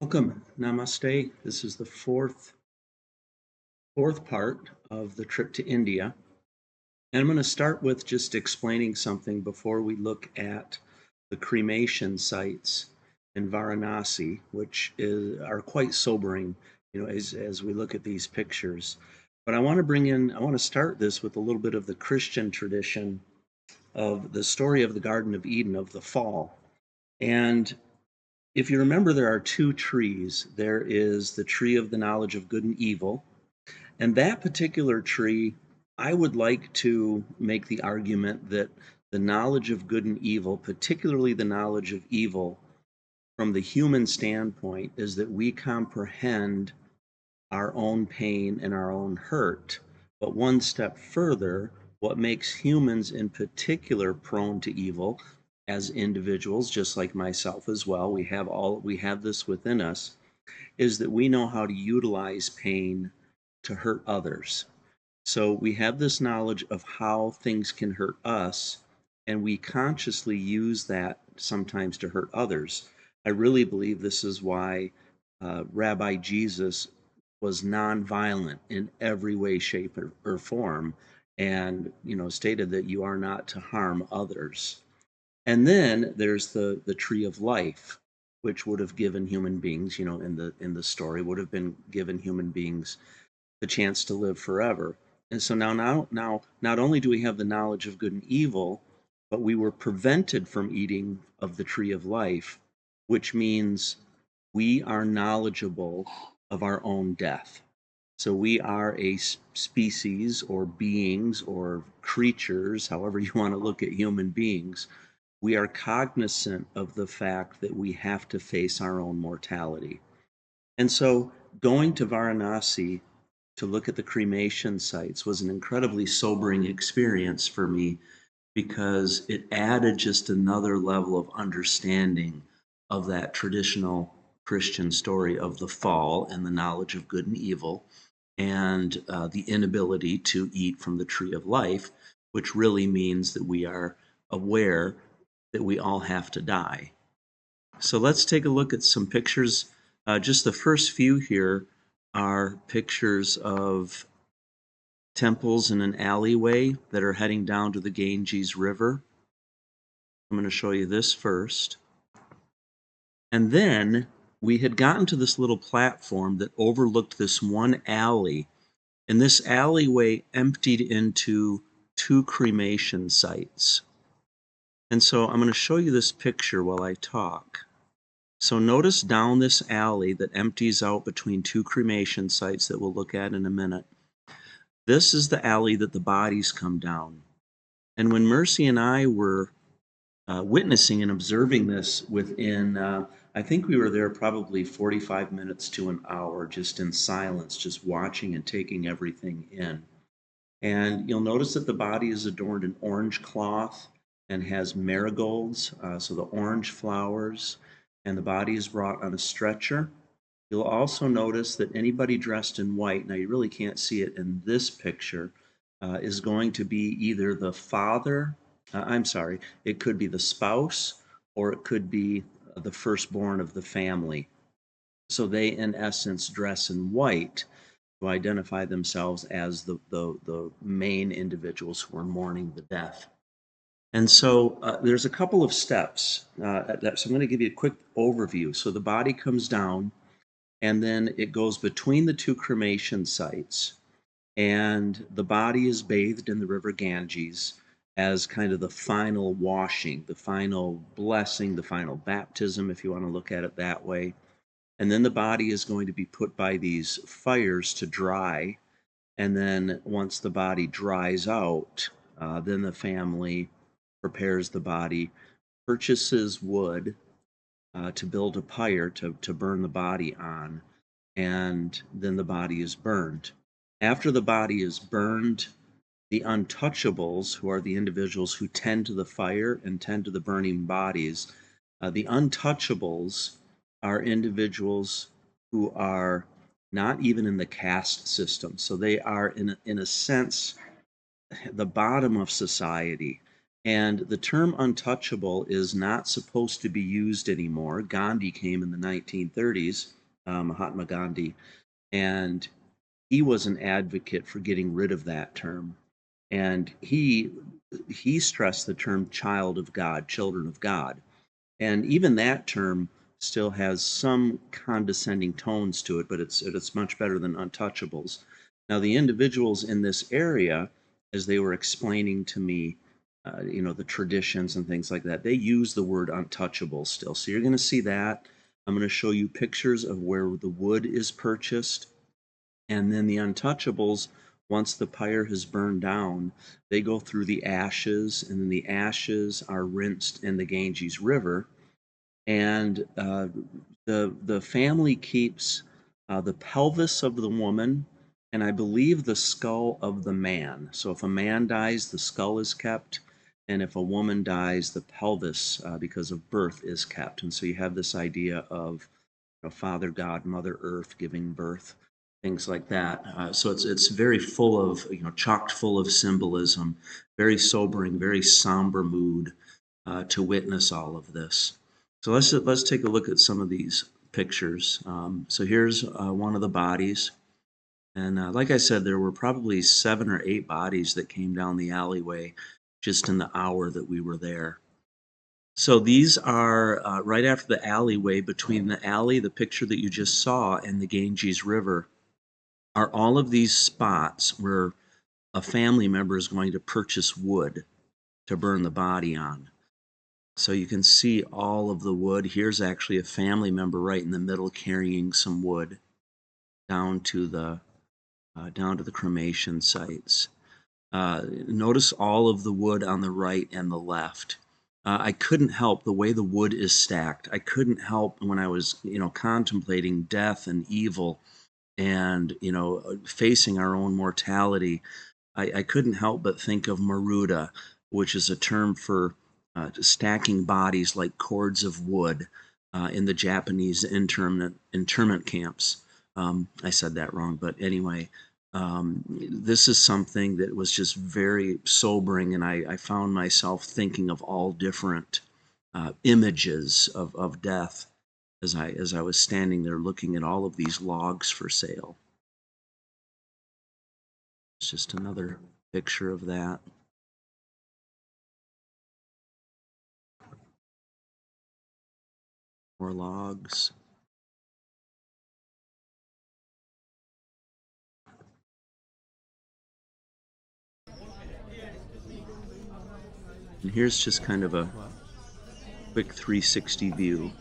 Welcome, Namaste. This is the fourth part of the trip to India. And I'm going to start with just explaining something before we look at the cremation sites in Varanasi, are quite sobering, as we look at these pictures. But I want to start this with a little bit of the Christian tradition of the story of the Garden of Eden, of the fall. And if you remember, there are two trees. There is the tree of the knowledge of good and evil. And that particular tree, I would like to make the argument that the knowledge of good and evil, particularly the knowledge of evil from the human standpoint, is that we comprehend our own pain and our own hurt. But one step further, what makes humans in particular prone to evil as individuals, just like myself as well, we have this within us, is that we know how to utilize pain to hurt others. So we have this knowledge of how things can hurt us, and we consciously use that sometimes to hurt others. I really believe this is why Rabbi Jesus was nonviolent in every way, shape, or form, and stated that you are not to harm others. And then there's the tree of life, which would have given human beings, in the story, would have been given human beings the chance to live forever. And so now, not only do we have the knowledge of good and evil, but we were prevented from eating of the tree of life, which means we are knowledgeable of our own death. So we are a species or beings or creatures, however you want to look at human beings. We are cognizant of the fact that we have to face our own mortality. And so going to Varanasi to look at the cremation sites was an incredibly sobering experience for me because it added just another level of understanding of that traditional Christian story of the fall and the knowledge of good and evil, and the inability to eat from the tree of life, which really means that we are aware that we all have to die. So let's take a look at some pictures. Just the first few here are pictures of temples in an alleyway that are heading down to the Ganges River. I'm going to show you this first. And then we had gotten to this little platform that overlooked this one alley, and this alleyway emptied into two cremation sites. And so I'm going to show you this picture while I talk. So notice down this alley that empties out between two cremation sites that we'll look at in a minute. This is the alley that the bodies come down. And when Mercy and I were witnessing and observing this I think we were there probably 45 minutes to an hour, just in silence, just watching and taking everything in. And you'll notice that the body is adorned in orange cloth and has marigolds, so the orange flowers, and the body is brought on a stretcher. You'll also notice that anybody dressed in white, now you really can't see it in this picture, is going to be either the father, I'm sorry, it could be the spouse, or it could be the firstborn of the family. So they, in essence, dress in white to identify themselves as the main individuals who are mourning the death. And so there's a couple of steps. So I'm going to give you a quick overview. So the body comes down, and then it goes between the two cremation sites, and the body is bathed in the river Ganges as kind of the final washing, the final blessing, the final baptism, if you want to look at it that way. And then the body is going to be put by these fires to dry. And then once the body dries out, then the family prepares the body, purchases wood to build a pyre to burn the body on, and then the body is burned. After the body is burned, the untouchables, who are the individuals who tend to the fire and tend to the burning bodies, the untouchables are individuals who are not even in the caste system. So they are, in a sense, the bottom of society. And the term untouchable is not supposed to be used anymore. Gandhi came in the 1930s, Mahatma Gandhi, and he was an advocate for getting rid of that term. And he stressed the term child of God, children of God. And even that term still has some condescending tones to it, but it's much better than untouchables. Now, the individuals in this area, as they were explaining to me, the traditions and things like that, they use the word untouchable still. So you're going to see that. I'm going to show you pictures of where the wood is purchased. And then the untouchables, once the pyre has burned down, they go through the ashes, and then the ashes are rinsed in the Ganges River. And the family keeps the pelvis of the woman, and I believe the skull of the man. So if a man dies, the skull is kept, and if a woman dies, the pelvis, because of birth, is kept. And so you have this idea of Father God, Mother Earth giving birth, things like that. So it's very full of, chocked full of symbolism, very sobering, very somber mood to witness all of this. So let's take a look at some of these pictures. So here's one of the bodies. And like I said, there were probably 7 or 8 bodies that came down the alleyway just in the hour that we were there. So these are right after the alleyway, between the alley, the picture that you just saw, and the Ganges River, are all of these spots where a family member is going to purchase wood to burn the body on. So you can see all of the wood. Here's actually a family member right in the middle carrying some wood down to the cremation sites. Notice all of the wood on the right and the left. I couldn't help the way the wood is stacked. I couldn't help when I was, contemplating death and evil and, facing our own mortality. I couldn't help but think of Maruda, which is a term for stacking bodies like cords of wood in the Japanese internment camps. I said that wrong, but anyway, this is something that was just very sobering, and I found myself thinking of all different images of death as I was standing there looking at all of these logs for sale. It's just another picture of that. More logs. And here's just kind of a quick 360 view.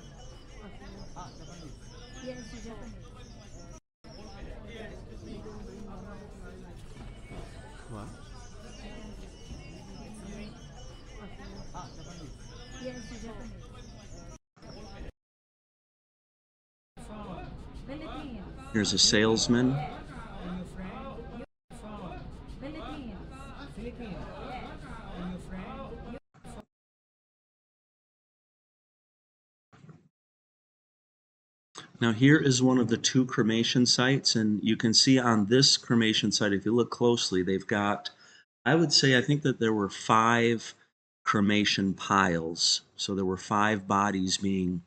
Here's a salesman. Now here is one of the 2 cremation sites, and you can see on this cremation site, if you look closely, they've got, I think that there were 5 cremation piles. So there were 5 bodies being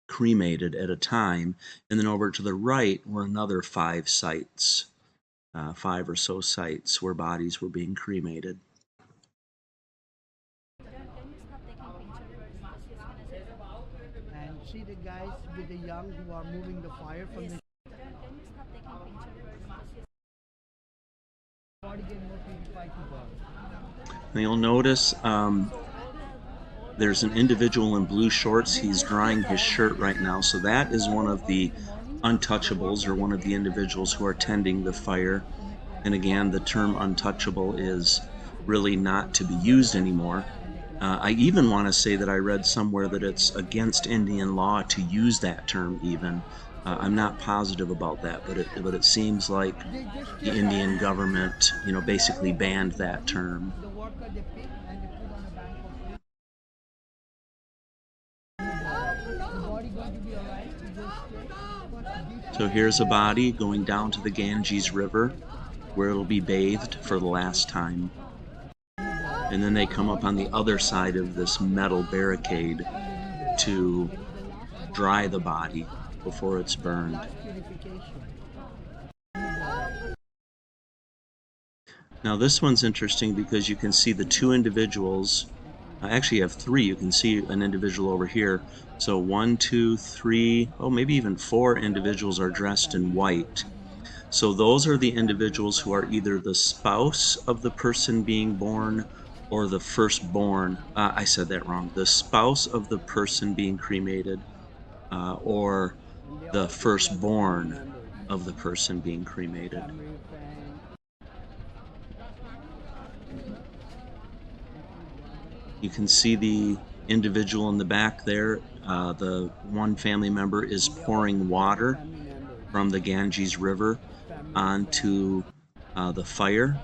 cremated at a time, and then over to the right were another 5 sites, 5 or so sites where bodies were being cremated. And see the guys with the young who are moving the fire from the Now you'll notice there's an individual in blue shorts. He's drying his shirt right now. So that is one of the untouchables, or one of the individuals who are tending the fire. And again, the term untouchable is really not to be used anymore. I even want to say that I read somewhere that it's against Indian law to use that term even. I'm not positive about that, but it seems like the Indian government, basically banned that term. So here's a body going down to the Ganges River, where it'll be bathed for the last time. and then they come up on the other side of this metal barricade to dry the body before it's burned. Now this one's interesting because you can see the two individuals. I actually have three. You can see an individual over here. So 1, 2, 3, oh, maybe even 4 individuals are dressed in white. So those are the individuals who are either the spouse of the person being born or the firstborn. I said that wrong. The spouse of the person being cremated, or the firstborn of the person being cremated. You can see the individual in the back there. The one family member is pouring water from the Ganges River onto the fire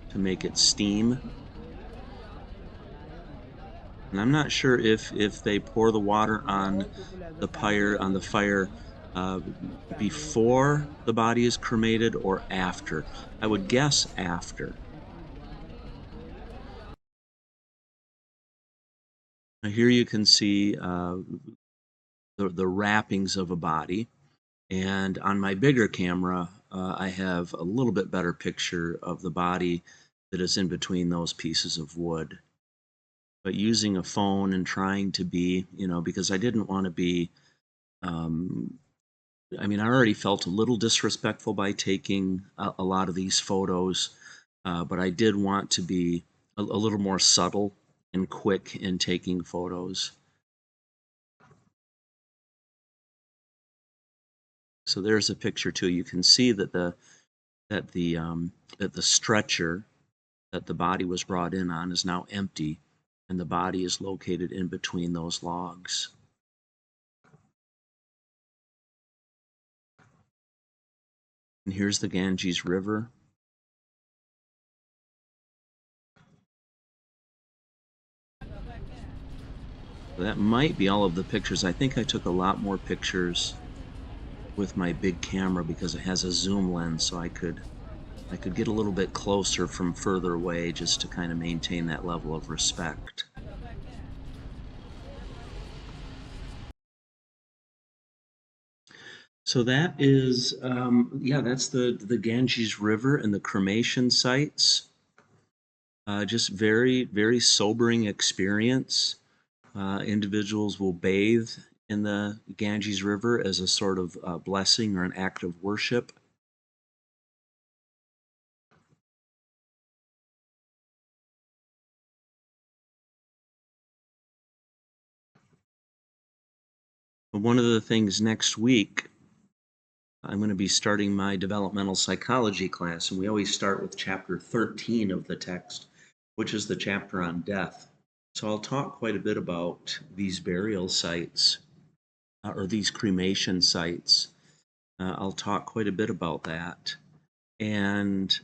to make it steam. And I'm not sure if they pour the water on the fire before the body is cremated or after. I would guess after. Now here you can see the wrappings of a body, and on my bigger camera I have a little bit better picture of the body that is in between those pieces of wood. But using a phone and trying to be, because I didn't want to be, I mean, I already felt a little disrespectful by taking a lot of these photos, but I did want to be a little more subtle and quick in taking photos. So there's a picture too. You can see that the stretcher that the body was brought in on is now empty, and the body is located in between those logs. And here's the Ganges River. So that might be all of the pictures. I think I took a lot more pictures with my big camera because it has a zoom lens, so I could get a little bit closer from further away just to kind of maintain that level of respect. So that is, that's the Ganges River and the cremation sites. Just very, very sobering experience. Individuals will bathe in the Ganges River as a sort of blessing or an act of worship. One of the things next week, I'm going to be starting my developmental psychology class, and we always start with chapter 13 of the text, which is the chapter on death. So I'll talk quite a bit about these burial sites, or these cremation sites. I'll talk quite a bit about that, and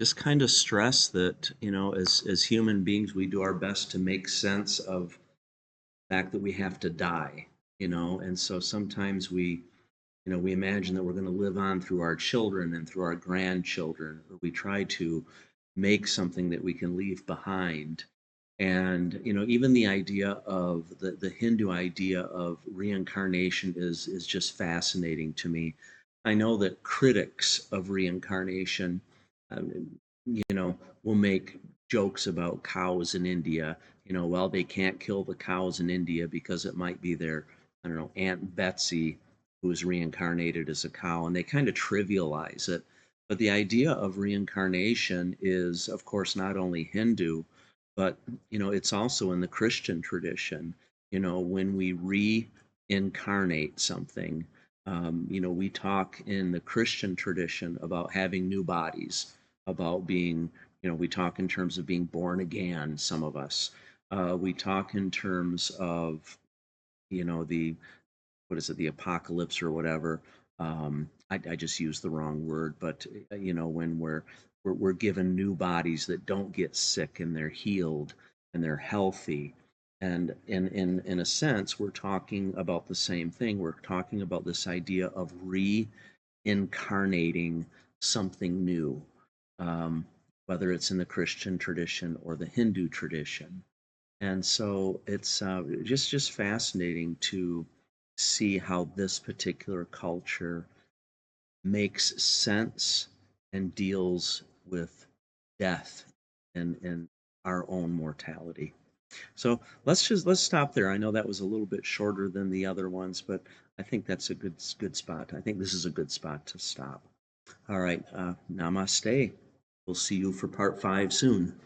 just kind of stress that, as human beings, we do our best to make sense of the fact that we have to die, and so sometimes we imagine that we're going to live on through our children and through our grandchildren, or we try to make something that we can leave behind. And even the idea of the Hindu idea of reincarnation is just fascinating to me. I know that critics of reincarnation, um, will make jokes about cows in India. Well, they can't kill the cows in India because it might be their, I don't know, Aunt Betsy who's reincarnated as a cow, and they kind of trivialize it. But the idea of reincarnation is, of course, not only Hindu, but it's also in the Christian tradition. When we reincarnate something, we talk in the Christian tradition about having new bodies, about being, we talk in terms of being born again, some of us. We talk in terms of, the, what is it, the apocalypse or whatever. I just used the wrong word, but when we're given new bodies that don't get sick and they're healed and they're healthy. And in a sense, we're talking about the same thing. We're talking about this idea of reincarnating something new. whether it's in the Christian tradition or the Hindu tradition. And so it's just fascinating to see how this particular culture makes sense and deals with death and our own mortality. So let's stop there. I know that was a little bit shorter than the other ones, but I think that's a good spot. I think this is a good spot to stop. All right, namaste. We'll see you for part 5 soon.